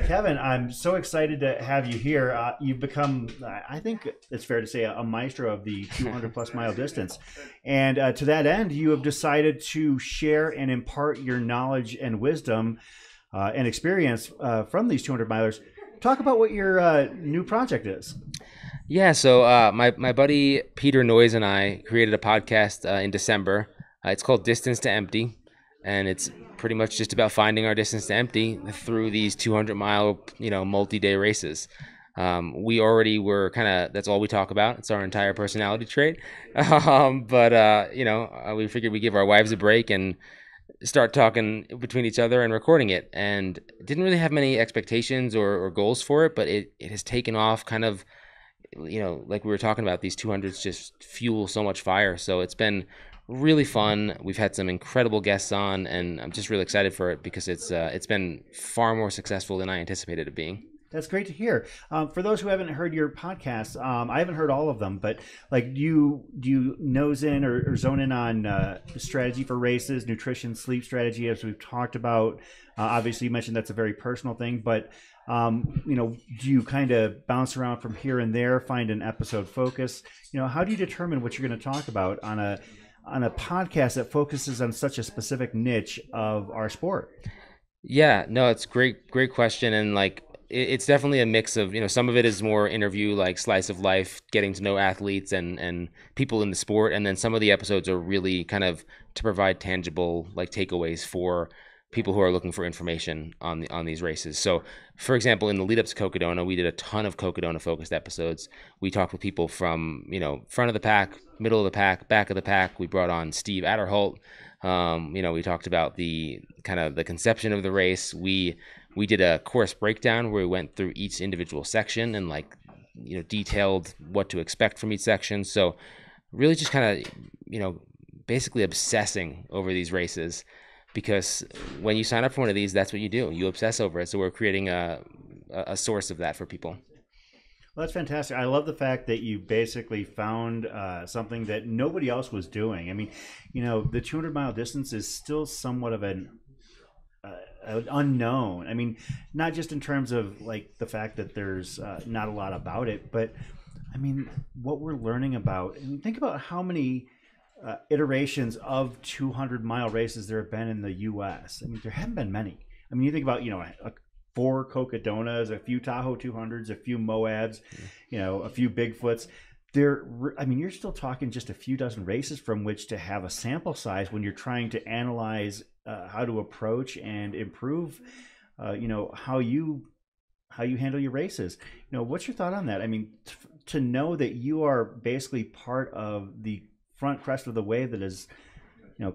Kevin, I'm so excited to have you here. You've become, I think it's fair to say, a maestro of the 200-plus mile distance. And to that end, you have decided to share and impart your knowledge and wisdom and experience from these 200 milers. Talk about what your new project is.
Yeah, so my buddy Peter Noyes and I created a podcast in December. It's called Distance to Empty, and it's pretty much just about finding our distance to empty through these 200-mile, multi-day races. We already were kind of, that's all we talk about. It's our entire personality trait. But we figured we'd give our wives a break and start talking between each other and recording it. And didn't really have many expectations or goals for it, but it has taken off kind of, like we were talking about, these 200s just fuel so much fire. So it's been really fun. We've had some incredible guests on, and I'm just really excited for it because it's been far more successful than I anticipated it being.
That's great to hear. For those who haven't heard your podcasts, I haven't heard all of them, but like, do you nose in or zone in on strategy for races, nutrition, sleep strategy, as we've talked about? Obviously, you mentioned that's a very personal thing, but do you kind of bounce around from here and there, find an episode focus? How do you determine what you're going to talk about on a podcast that focuses on such a specific niche of our sport?
Yeah, no, it's great question. And like, it's definitely a mix of, some of it is more interview, like slice of life, getting to know athletes and people in the sport. And then some of the episodes are really kind of to provide tangible like takeaways for people who are looking for information on these races. So for example, in the lead up to Cocodona, we did a ton of Cocodona focused episodes. We talked with people from, front of the pack, middle of the pack, back of the pack. We brought on Steve Adderholt. We talked about the kind of the conception of the race. We did a course breakdown where we went through each individual section and detailed what to expect from each section. So really just kind of, basically obsessing over these races, because when you sign up for one of these, that's what you do. You obsess over it. So we're creating a source of that for people.
Well, that's fantastic. I love the fact that you basically found something that nobody else was doing. I mean, the 200-mile distance is still somewhat of an unknown. I mean, not just in terms of like the fact that there's not a lot about it, but I mean, what we're learning about. I mean, think about how many iterations of 200-mile races there have been in the U.S. I mean, there haven't been many. I mean, you think about, 4 Cocodonas, a few Tahoe 200s, a few Moabs, a few Bigfoots. You're still talking just a few dozen races from which to have a sample size when you're trying to analyze how to approach and improve, how you handle your races. What's your thought on that? I mean, to know that you are basically part of the front crest of the wave that is,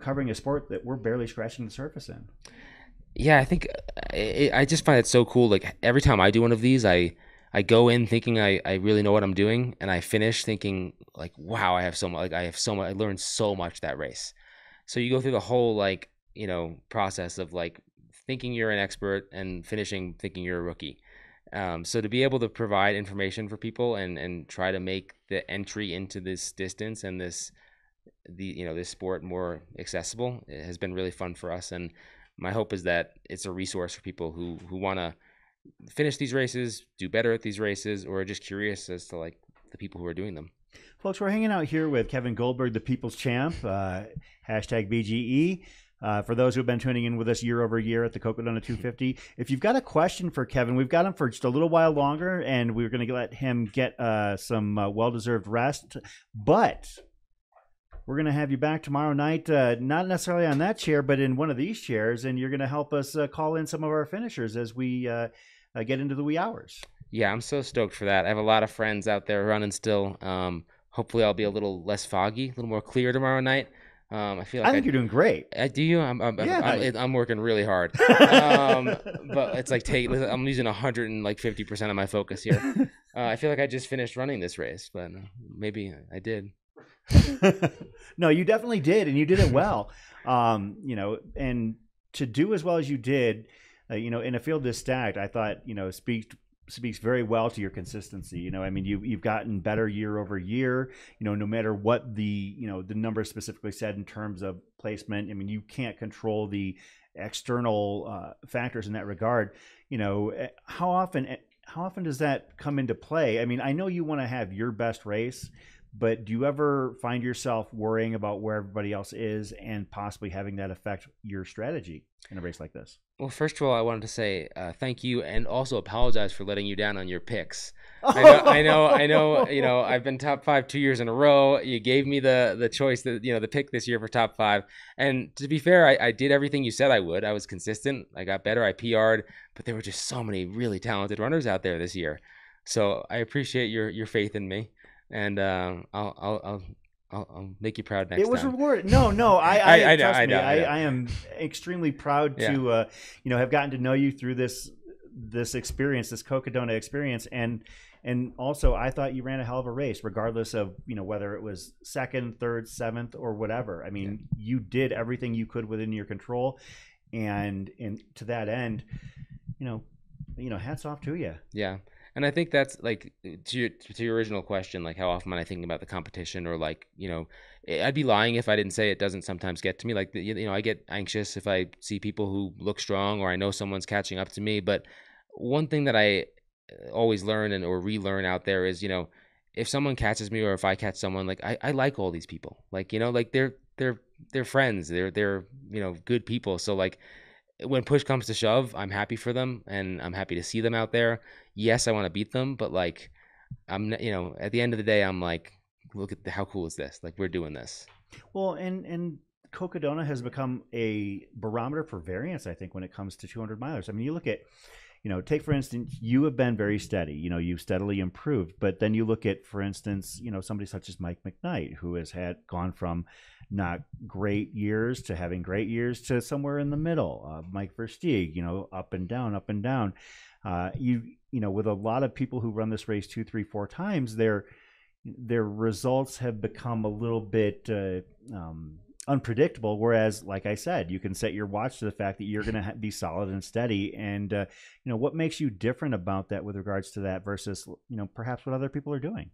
covering a sport that we're barely scratching the surface in.
Yeah, I think I just find it so cool. Like every time I do one of these, I go in thinking I really know what I'm doing, and I finish thinking like, wow, I learned so much that race. So you go through the whole process of like thinking you're an expert and finishing thinking you're a rookie. So to be able to provide information for people and try to make the entry into this distance and this sport more accessible, it has been really fun for us. And my hope is that it's a resource for people who want to finish these races, do better at these races, or are just curious as to like the people who are doing them.
Folks, we're hanging out here with Kevin Goldberg, the People's Champ, hashtag BGE. For those who have been tuning in with us year over year at the Cocodona 250, if you've got a question for Kevin, we've got him for just a little while longer, and we're going to let him get some well-deserved rest. But we're going to have you back tomorrow night, not necessarily on that chair, but in one of these chairs, and you're going to help us call in some of our finishers as we get into the wee hours.
Yeah, I'm so stoked for that. I have a lot of friends out there running still. Hopefully I'll be a little less foggy, a little more clear tomorrow night. I think
you're doing great.
Do you? I'm working really hard. But it's like I'm using 150% of my focus here. I feel like I just finished running this race, but maybe I did.
No, you definitely did, and you did it well. And to do as well as you did, in a field this stacked, I thought, speaks very well to your consistency. I mean, you've gotten better year over year, no matter what the number specifically said in terms of placement. I mean, you can't control the external factors in that regard. How often does that come into play? I mean, I know you want to have your best race, but do you ever find yourself worrying about where everybody else is and possibly having that affect your strategy in a race like this?
Well, first of all, I wanted to say thank you and also apologize for letting you down on your picks. I know. You know, I've been top 5 2 years in a row. You gave me the choice, that the pick this year for top 5. And to be fair, I did everything you said I would. I was consistent. I got better. I PR'd, but there were just so many really talented runners out there this year. So I appreciate your faith in me, and I'll make you proud next time.
It was rewarded. No, I trust me. I am extremely proud to have gotten to know you through this experience, this Cocodona experience, and also I thought you ran a hell of a race, regardless of whether it was second, third, seventh, or whatever. I mean, you did everything you could within your control, and to that end, hats off to you.
Yeah. And I think that's like to your original question, like how often am I thinking about the competition, or like, I'd be lying if I didn't say it doesn't sometimes get to me. Like, I get anxious if I see people who look strong, or I know someone's catching up to me. But one thing that I always learn or relearn out there is, if someone catches me, or if I catch someone, like I like all these people, like, like they're friends, they're good people. So like, when push comes to shove, I'm happy for them, and I'm happy to see them out there. Yes, I want to beat them, but like, I'm, at the end of the day, I'm like, look at how cool is this? Like, we're doing this.
Well, and Cocodona has become a barometer for variance, I think, when it comes to 200 milers. I mean, you look at, take for instance, you have been very steady. You've steadily improved. But then you look at, for instance, somebody such as Mike McKnight, who has gone from not great years to having great years to somewhere in the middle. Mike Versteeg, up and down, up and down. With a lot of people who run this race 2, 3, 4 times, their results have become a little bit unpredictable. Whereas, like I said, you can set your watch to the fact that you're going to be solid and steady. And what makes you different about that with regards to that versus perhaps what other people are doing?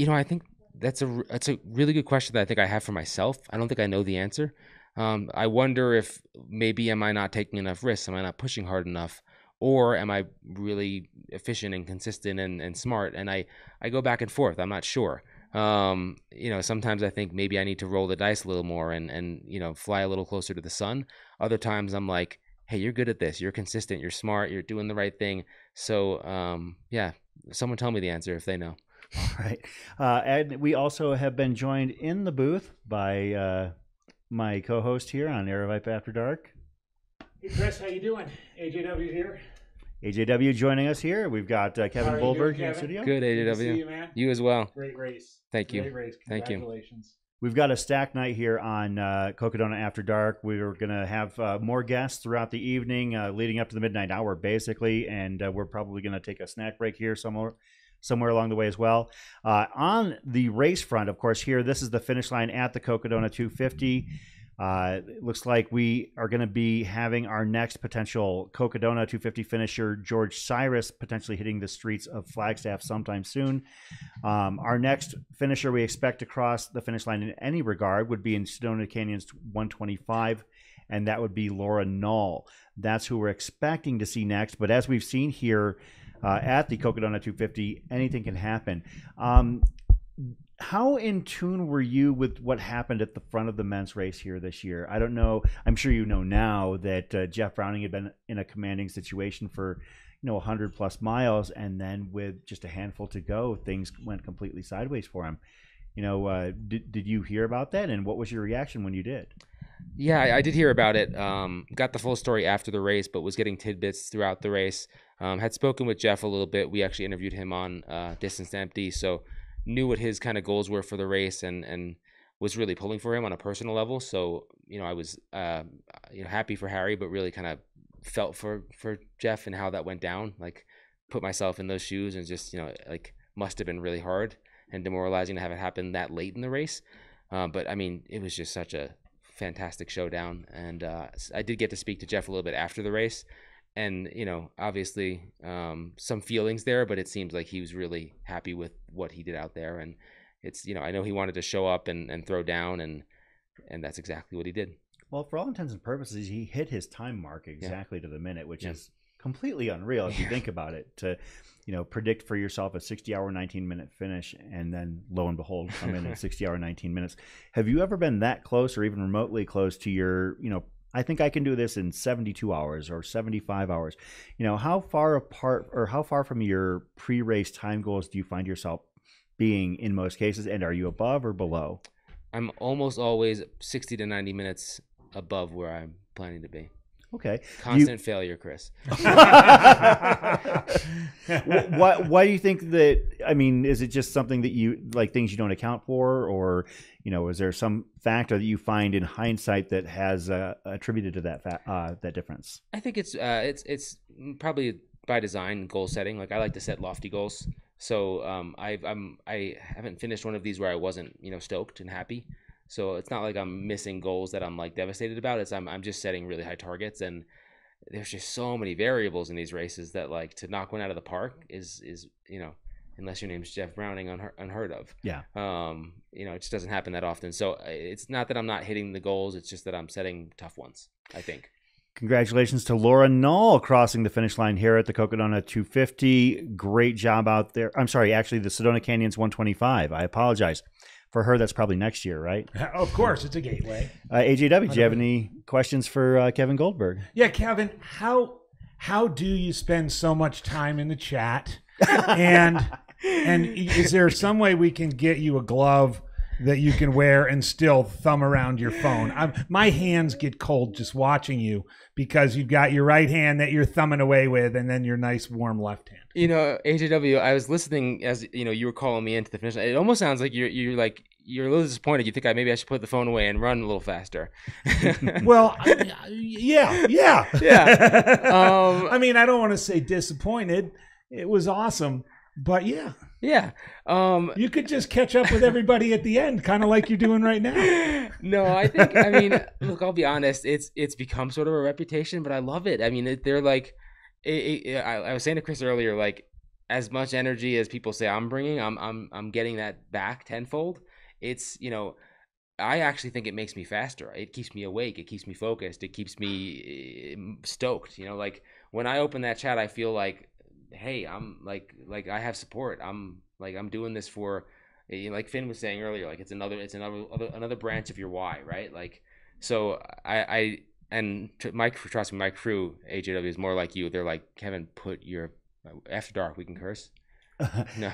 I think that's a really good question that I think I have for myself. I don't think I know the answer. I wonder if maybe am I not taking enough risks? Am I not pushing hard enough? Or am I really efficient and consistent and smart? And I go back and forth. I'm not sure. Sometimes I think maybe I need to roll the dice a little more and fly a little closer to the sun. Other times I'm like, hey, you're good at this. You're consistent. You're smart. You're doing the right thing. So, someone tell me the answer if they know.
All right. And we also have been joined in the booth by my co-host here on Aerovipe After Dark.
Hey, Chris, how you doing? AJW here.
AJW joining us here. We've got Kevin Goldberg in the studio.
Good, AJW.
Good to see you, man.
You as well.
Great race.
Thank you.
Great race.
Thank you.
Congratulations.
We've got a stacked night here on Cocodona After Dark. We're going to have more guests throughout the evening, leading up to the midnight hour, basically, and we're probably going to take a snack break here somewhere along the way as well. On the race front, of course, here, this is the finish line at the Cocodona 250. It looks like we are going to be having our next potential Cocodona 250 finisher, George Cyrus, potentially hitting the streets of Flagstaff sometime soon. Our next finisher we expect to cross the finish line in any regard would be in Sedona Canyon's 125, and that would be Laura Null. That's who we're expecting to see next. But as we've seen here at the Cocodona 250, anything can happen. How in tune were you with what happened at the front of the men's race here this year? I don't know. I'm sure you know now that Jeff Browning had been in a commanding situation for 100 plus miles, and then with just a handful to go, things went completely sideways for him. Did you hear about that, and what was your reaction when you did?
Yeah, I did hear about it. Got the full story after the race, but was getting tidbits throughout the race. Had spoken with Jeff a little bit. We actually interviewed him on Distance to Empty, so knew what his kind of goals were for the race, and was really pulling for him on a personal level. So I was happy for Harry, but really kind of felt for Jeff and how that went down. Like, put myself in those shoes, and just like, must have been really hard and demoralizing to have it happen that late in the race. But I mean, it was just such a fantastic showdown, and I did get to speak to Jeff a little bit after the race. And, obviously some feelings there, but it seems like he was really happy with what he did out there. And it's, I know he wanted to show up and throw down, and that's exactly what he did.
Well, for all intents and purposes, he hit his time mark exactly to the minute, which is completely unreal if you think about it, to, predict for yourself a 60-hour, 19-minute finish, and then lo and behold, come in at 60-hour, 19 minutes. Have you ever been that close or even remotely close to your, I think I can do this in 72 hours or 75 hours. How far apart or how far from your pre-race time goals do you find yourself being in most cases? And are you above or below?
I'm almost always 60 to 90 minutes above where I'm planning to be.
Okay.
Constant failure, Chris.
Why do you think that? I mean, is it just something that you like, things you don't account for, or is there some factor that you find in hindsight that has attributed to that difference?
I think it's probably by design, goal setting. Like, I like to set lofty goals. So I haven't finished one of these where I wasn't stoked and happy. So it's not like I'm missing goals that I'm like devastated about. I'm just setting really high targets, and there's just so many variables in these races that, like, to knock one out of the park is unless your name's Jeff Browning, unheard of.
Yeah.
It just doesn't happen that often. So it's not that I'm not hitting the goals. It's just that I'm setting tough ones, I think.
Congratulations to Laura Null crossing the finish line here at the Cocodona 250. Great job out there. I'm sorry, actually the Sedona Canyons 125. I apologize. For her, that's probably next year, right?
Of course, it's a gateway.
AJW, do you have any questions for Kevin Goldberg?
Yeah, Kevin, how do you spend so much time in the chat? And is there some way we can get you a glove that you can wear and still thumb around your phone? My hands get cold just watching you because you've got your right hand that you're thumbing away with, and then your nice warm left hand.
AJW, I was listening as you were calling me into the finish line. It almost sounds like you're a little disappointed. You think maybe I should put the phone away and run a little faster.
Well, yeah. I mean, I don't want to say disappointed. It was awesome, but yeah. You could just catch up with everybody at the end, kind of like you're doing right now.
No, look, I'll be honest. It's become sort of a reputation, but I love it. I mean, they're like. I was saying to Chris earlier, like, as much energy as people say I'm bringing, I'm getting that back tenfold. It's I actually think it makes me faster. It keeps me awake. It keeps me focused. It keeps me stoked. Like, when I open that chat, I feel like, hey, I'm like I have support. I'm doing this for, like Finn was saying earlier, like it's another branch of your why, right? Like, so trust me, my crew, AJW, is more like you. They're like, Kevin, after dark, we can curse. No,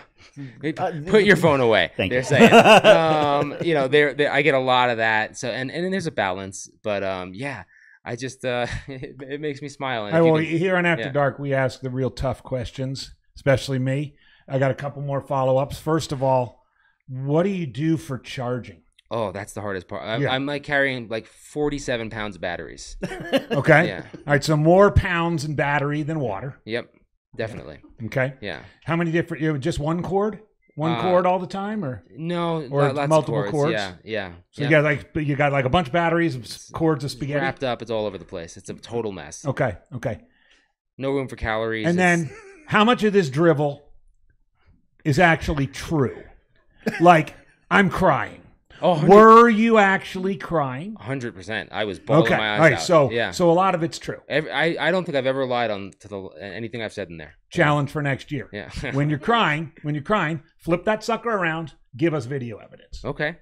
put your phone away. They're saying, I get a lot of that. So, and then there's a balance, but I just it makes me smile. And
here on After Dark, we ask the real tough questions, especially me. I got a couple more follow-ups. First of all, what do you do for charging?
Oh, that's the hardest part. I'm like carrying like 47 pounds of batteries.
Okay.
Yeah.
All right. So more pounds in battery than water.
Yep. Definitely.
Okay.
Yeah.
How many different? Just one cord? One cord all the time, or
no?
Or
lots
multiple
of
cords?
Yeah.
So you got like a bunch of batteries, of cords of spaghetti
wrapped up. It's all over the place. It's a total mess.
Okay.
No room for calories.
And then, how much of this drivel is actually true? Like, I'm crying.
Oh,
were you actually crying?
100%. I was bawling my eyes out.
So
yeah.
So a lot of it's true.
I don't think I've ever lied to anything I've said in there.
Challenge for next year.
Yeah.
when you're crying, flip that sucker around. Give us video evidence.
Okay.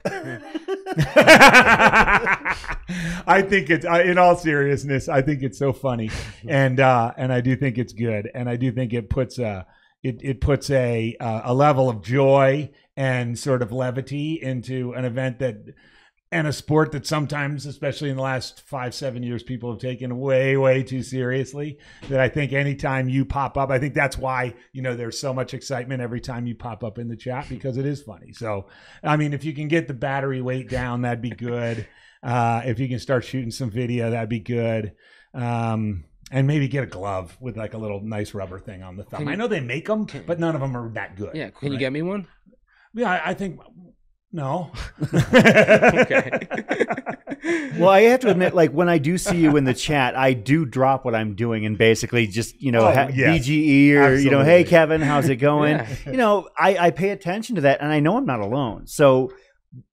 I think it's, in all seriousness, I think it's so funny, and I do think it's good, and I do think it puts a level of joy and sort of levity into an event and a sport that sometimes, especially in the last 5-7 years, people have taken way too seriously. That I think anytime you pop up, I think that's why, there's so much excitement every time you pop up in the chat, because it is funny. So, I mean, if you can get the battery weight down, that'd be good. If you can start shooting some video, that'd be good. And maybe get a glove with like a little nice rubber thing on the thumb. I know they make them, but none of them are that good.
Yeah. Can you get me one?
Yeah, I think no.
Okay.
Well, I have to admit, like, when I do see you in the chat, I do drop what I'm doing and basically just, BGE or,
Absolutely.
Hey, Kevin, how's it going?
Yeah.
I pay attention to that, and I know I'm not alone. So,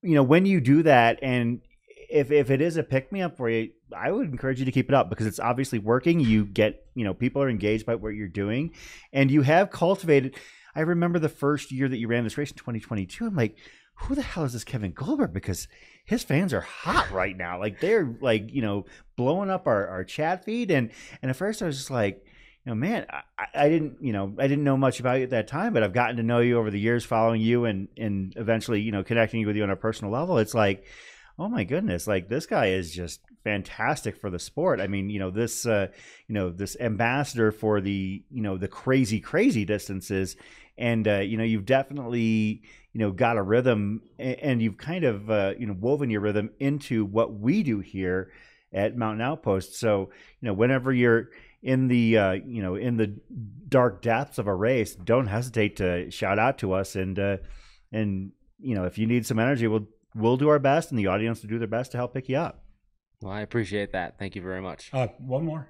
when you do that, and if it is a pick-me-up for you, I would encourage you to keep it up, because it's obviously working. You get, people are engaged by what you're doing, and you have cultivated. I remember the first year that you ran this race in 2022. I'm like, who the hell is this Kevin Goldberg? Because his fans are hot right now. Like they're like, blowing up our chat feed. And at first I was just like, man, I didn't know much about you at that time, but I've gotten to know you over the years, following you and eventually, connecting with you on a personal level. It's like, oh my goodness, like this guy is just fantastic for the sport. I mean, this ambassador for the crazy distances. And, you've definitely, got a rhythm, and you've kind of, woven your rhythm into what we do here at Mountain Outpost. So, whenever you're in the, in the dark depths of a race, don't hesitate to shout out to us. And if you need some energy, we'll do our best, and the audience will do their best to help pick you up.
Well, I appreciate that. Thank you very much.
One more.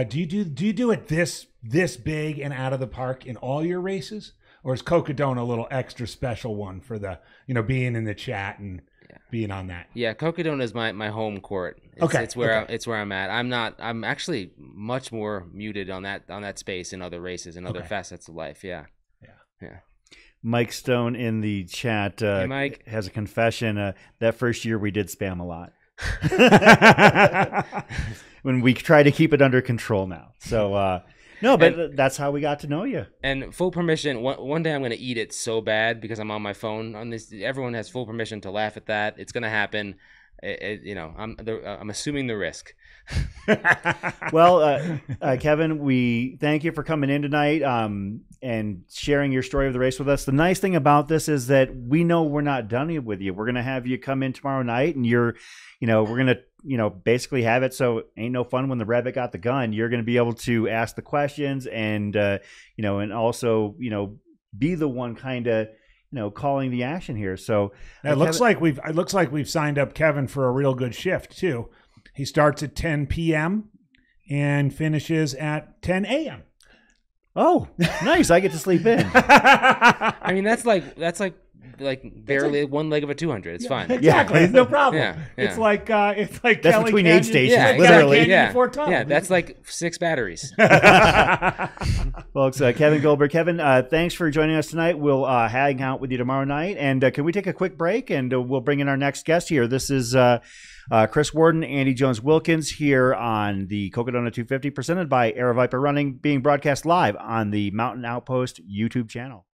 Do you do it this big and out of the park in all your races, or is Cocodona a little extra special one for the being in the chat and being on that?
Yeah, Cocodona is my home court. It's where I'm at. I'm actually much more muted on that space in other races and other facets of life. Yeah.
Mike Stone in the chat
hey, Mike.
has a confession. That first year we did spam a lot. When we try to keep it under control now. So no, but that's how we got to know you.
And full permission. One day I'm going to eat it so bad because I'm on my phone on this. Everyone has full permission to laugh at that. It's going to happen. I'm assuming the risk.
Well, Kevin, we thank you for coming in tonight and sharing your story of the race with us. The nice thing about this is that we know we're not done with you. We're going to have you come in tomorrow night, and we're going to, basically have it so ain't no fun when the rabbit got the gun. You're going to be able to ask the questions and, and also, be the one kind of, calling the action here. So
it looks like we've signed up Kevin for a real good shift too. He starts at 10 p.m. and finishes at 10 a.m.
Oh, nice. I get to sleep in.
I mean, that's like barely one leg of a 200. It's fine.
Exactly. It's no problem.
Yeah.
It's like that's
Kelly between
Canyon.
aid stations,
Yeah,
literally.
Before Tom.
Yeah, that's like 6 batteries.
Folks, Kevin Goldberg. Kevin, thanks for joining us tonight. We'll hang out with you tomorrow night. And can we take a quick break? And we'll bring in our next guest here. This is Chris Warden, Andy Jones-Wilkins here on the Cocodona 250, presented by AeroViper Running, being broadcast live on the Mountain Outpost YouTube channel.